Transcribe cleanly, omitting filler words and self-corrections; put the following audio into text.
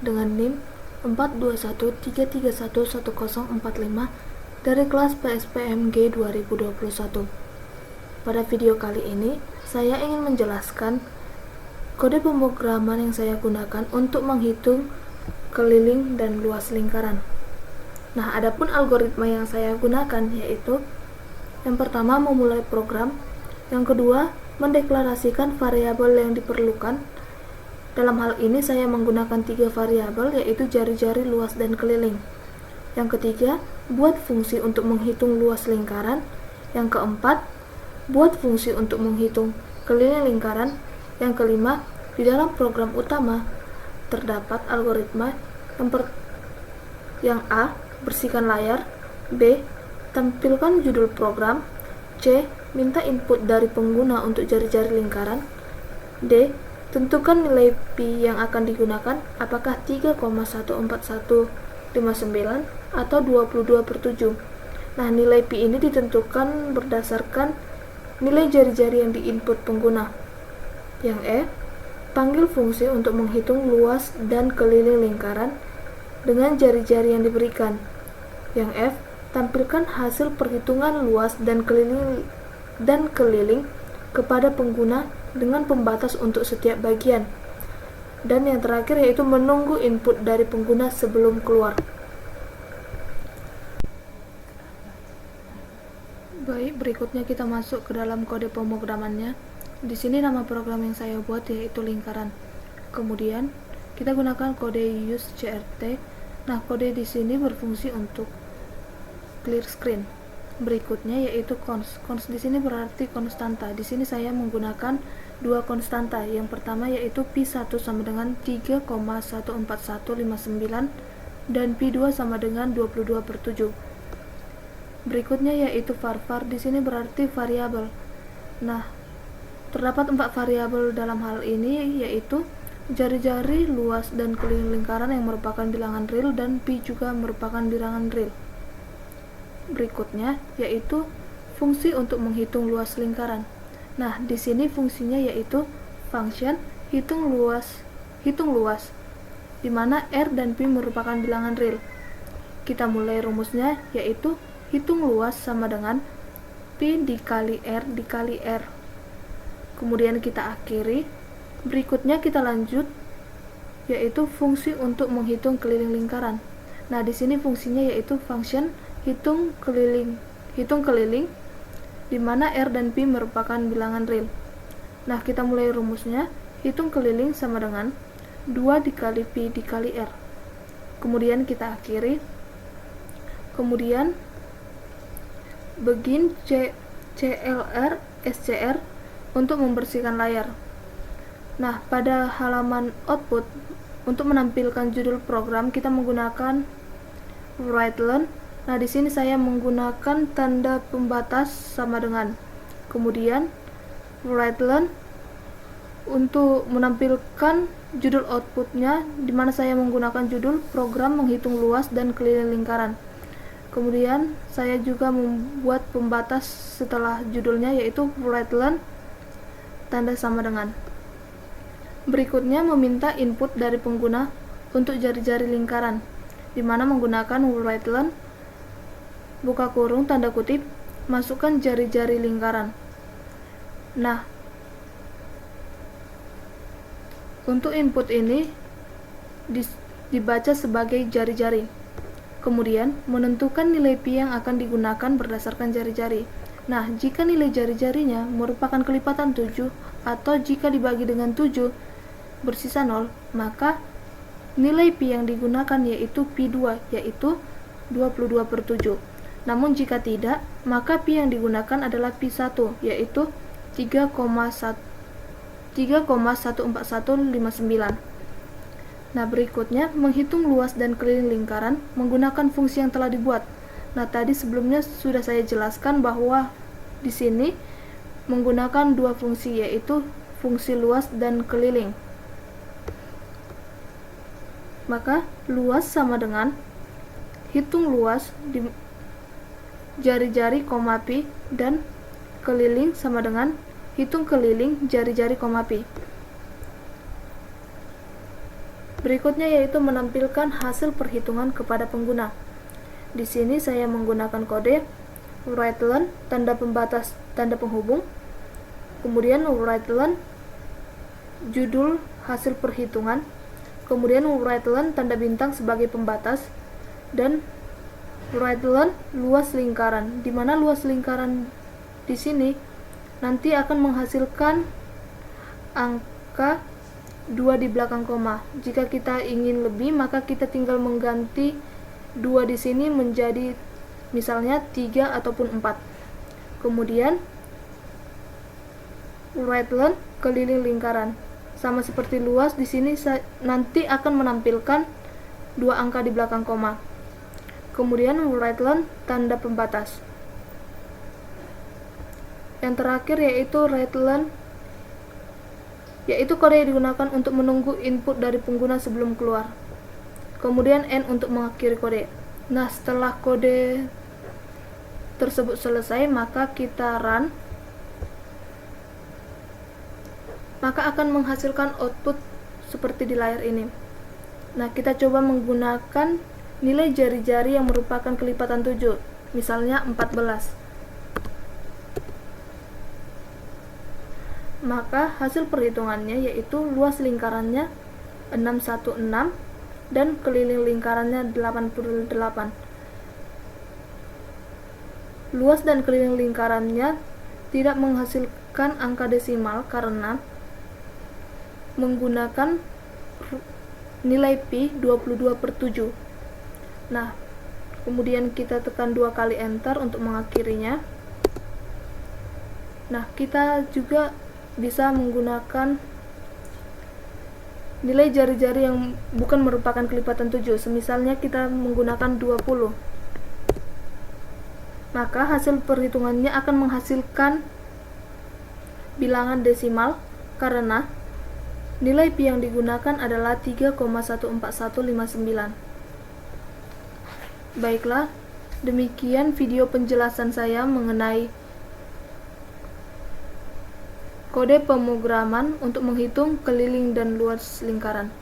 dengan NIM 42133111045 dari kelas PSPMG 2021. Pada video kali ini, saya ingin menjelaskan kode pemrograman yang saya gunakan untuk menghitung keliling dan luas lingkaran. Nah, adapun algoritma yang saya gunakan yaitu yang pertama memulai program, yang kedua mendeklarasikan variabel yang diperlukan. Dalam hal ini saya menggunakan 3 variabel yaitu jari-jari, luas, dan keliling. Yang ketiga, buat fungsi untuk menghitung luas lingkaran. Yang keempat, buat fungsi untuk menghitung keliling lingkaran. Yang kelima, di dalam program utama terdapat algoritma yang A, bersihkan layar, B, tampilkan judul program, C, minta input dari pengguna untuk jari-jari lingkaran, D, tentukan nilai pi yang akan digunakan, apakah 3,14159 atau 22/7. Nah, nilai pi ini ditentukan berdasarkan nilai jari-jari yang diinput pengguna. Yang E, panggil fungsi untuk menghitung luas dan keliling lingkaran dengan jari-jari yang diberikan. Yang F, tampilkan hasil perhitungan luas dan keliling kepada pengguna dengan pembatas untuk setiap bagian. Dan yang terakhir yaitu menunggu input dari pengguna sebelum keluar. Baik, berikutnya kita masuk ke dalam kode pemrogramannya. Di sini nama program yang saya buat yaitu lingkaran. Kemudian kita gunakan kode use crt. Nah, kode di sini berfungsi untuk clear screen. Berikutnya yaitu const. Const di sini berarti konstanta. Di sini saya menggunakan 2 konstanta. Yang pertama yaitu pi1 sama dengan 3,14159 dan pi2 sama dengan 22/7. Berikutnya yaitu var. Di sini berarti variabel. Nah, terdapat 4 variabel dalam hal ini yaitu jari-jari, luas, dan keliling lingkaran yang merupakan bilangan real dan pi juga merupakan bilangan real. Berikutnya yaitu fungsi untuk menghitung luas lingkaran. Nah, di sini fungsinya yaitu function hitung luas, di mana r dan pi merupakan bilangan real. Kita mulai rumusnya yaitu hitung luas sama dengan pi dikali r. Kemudian kita akhiri. Berikutnya kita lanjut yaitu fungsi untuk menghitung keliling lingkaran. Nah, di sini fungsinya yaitu function hitung keliling, di mana r dan pi merupakan bilangan real. Nah, kita mulai rumusnya. Hitung keliling sama dengan 2 dikali pi dikali r. Kemudian kita akhiri. Kemudian begin clr scr untuk membersihkan layar. Nah, pada halaman output untuk menampilkan judul program kita menggunakan write_len. Nah, di sini saya menggunakan tanda pembatas sama dengan. Kemudian write_len untuk menampilkan judul outputnya, di mana saya menggunakan judul program menghitung luas dan keliling lingkaran. Kemudian saya juga membuat pembatas setelah judulnya yaitu write_len tanda sama dengan. Berikutnya meminta input dari pengguna untuk jari-jari lingkaran, di mana menggunakan write_len buka kurung tanda kutip masukkan jari-jari lingkaran. Nah, untuk input ini dibaca sebagai jari-jari. Kemudian menentukan nilai pi yang akan digunakan berdasarkan jari-jari. Nah, jika nilai jari-jarinya merupakan kelipatan 7 atau jika dibagi dengan 7 bersisa 0, maka nilai pi yang digunakan yaitu pi2 yaitu 22/7. Namun jika tidak, maka pi yang digunakan adalah pi1 yaitu 3,14159. Nah, berikutnya menghitung luas dan keliling lingkaran menggunakan fungsi yang telah dibuat. Nah, tadi sebelumnya sudah saya jelaskan bahwa di sini menggunakan 2 fungsi yaitu fungsi luas dan keliling. Maka luas sama dengan hitung luas di jari-jari, pi, dan keliling sama dengan hitung keliling jari-jari, pi. Berikutnya yaitu menampilkan hasil perhitungan kepada pengguna. Di sini saya menggunakan kode write_len tanda pembatas tanda penghubung, kemudian write_len judul hasil perhitungan, kemudian write_len tanda bintang sebagai pembatas, dan write_len luas lingkaran, di mana luas lingkaran di sini nanti akan menghasilkan angka 2 di belakang koma. Jika kita ingin lebih, maka kita tinggal mengganti 2 di sini menjadi misalnya 3 ataupun 4. Kemudian write_len keliling lingkaran. Sama seperti luas, di sini nanti akan menampilkan 2 angka di belakang koma. Kemudian write_len tanda pembatas. Yang terakhir yaitu write_len, yaitu kode yang digunakan untuk menunggu input dari pengguna sebelum keluar. Kemudian N untuk mengakhiri kode. Nah, setelah kode tersebut selesai, maka kita run, maka akan menghasilkan output seperti di layar ini. Nah, kita coba menggunakan nilai jari-jari yang merupakan kelipatan 7, misalnya 14. Maka hasil perhitungannya yaitu luas lingkarannya 616 dan keliling lingkarannya 88. Luas dan keliling lingkarannya tidak menghasilkan angka desimal karena menggunakan nilai pi 22/7. Nah, kemudian kita tekan 2 kali enter untuk mengakhirinya. Nah, kita juga bisa menggunakan nilai jari-jari yang bukan merupakan kelipatan 7, semisalnya kita menggunakan 20. Maka hasil perhitungannya akan menghasilkan bilangan desimal karena nilai pi yang digunakan adalah 3,14159. Baiklah, demikian video penjelasan saya mengenai kode pemrograman untuk menghitung keliling dan luas lingkaran.